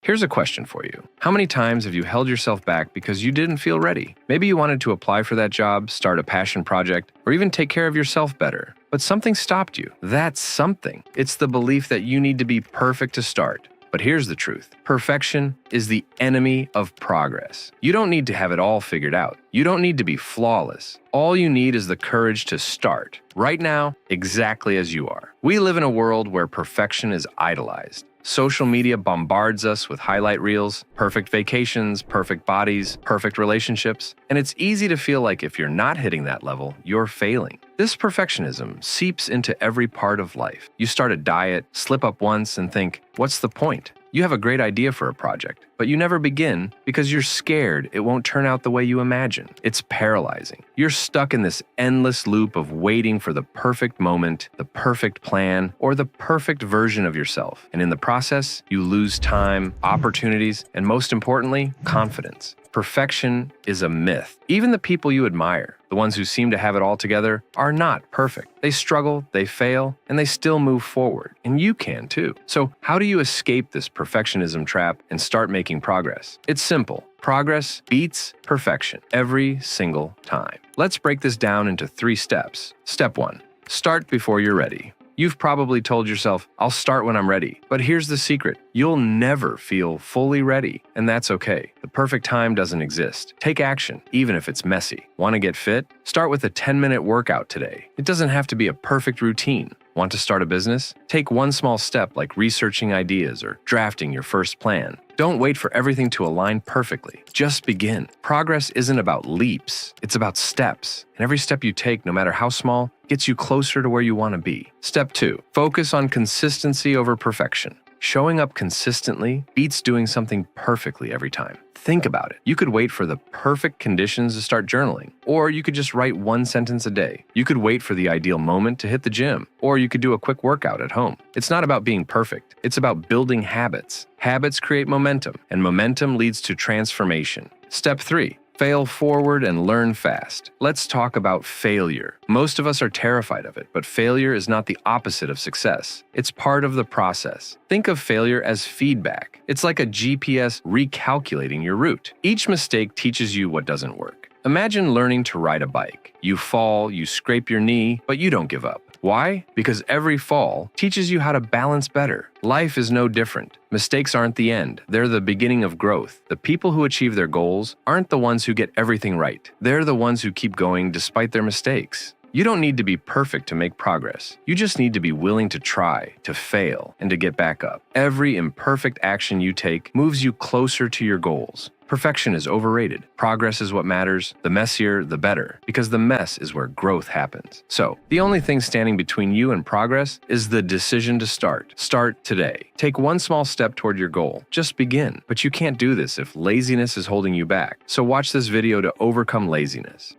Here's a question for you. How many times have you held yourself back because you didn't feel ready? Maybe you wanted to apply for that job, start a passion project, or even take care of yourself better. But something stopped you. That's something. It's the belief that you need to be perfect to start. But here's the truth. Perfection is the enemy of progress. You don't need to have it all figured out. You don't need to be flawless. All you need is the courage to start, right now, exactly as you are. We live in a world where perfection is idolized. Social media bombards us with highlight reels, perfect vacations, perfect bodies, perfect relationships, and it's easy to feel like if you're not hitting that level, you're failing. This perfectionism seeps into every part of life. You start a diet, slip up once, and think, what's the point? You have a great idea for a project, but you never begin because you're scared it won't turn out the way you imagine. It's paralyzing. You're stuck in this endless loop of waiting for the perfect moment, the perfect plan, or the perfect version of yourself. And in the process, you lose time, opportunities, and most importantly, confidence. Perfection is a myth. Even the people you admire, the ones who seem to have it all together, are not perfect. They struggle, they fail, and they still move forward. And you can too. So how do you escape this perfectionism trap and start making progress? It's simple. Progress beats perfection every single time. Let's break this down into 3 steps. Step 1. Start before you're ready. You've probably told yourself, I'll start when I'm ready. But here's the secret. You'll never feel fully ready, and that's okay. The perfect time doesn't exist. Take action, even if it's messy. Want to get fit? Start with a 10-minute workout today. It doesn't have to be a perfect routine. Want to start a business? Take one small step like researching ideas or drafting your first plan. Don't wait for everything to align perfectly. Just begin. Progress isn't about leaps, it's about steps. And every step you take, no matter how small, gets you closer to where you want to be. Step 2. Focus on consistency over perfection. Showing up consistently beats doing something perfectly every time. Think about it. You could wait for the perfect conditions to start journaling, or you could just write 1 sentence a day. You could wait for the ideal moment to hit the gym, or you could do a quick workout at home. It's not about being perfect. It's about building habits. Habits create momentum, and momentum leads to transformation. Step 3. Fail forward and learn fast. Let's talk about failure. Most of us are terrified of it, but failure is not the opposite of success. It's part of the process. Think of failure as feedback. It's like a GPS recalculating your route. Each mistake teaches you what doesn't work. Imagine learning to ride a bike. You fall, you scrape your knee, but you don't give up. Why? Because every fall teaches you how to balance better. Life is no different. Mistakes aren't the end. They're the beginning of growth. The people who achieve their goals aren't the ones who get everything right. They're the ones who keep going despite their mistakes. You don't need to be perfect to make progress. You just need to be willing to try, to fail, and to get back up. Every imperfect action you take moves you closer to your goals. Perfection is overrated. Progress is what matters. The messier, the better, because the mess is where growth happens. So, the only thing standing between you and progress is the decision to start. Start today. Take one small step toward your goal. Just begin. But you can't do this if laziness is holding you back. So watch this video to overcome laziness.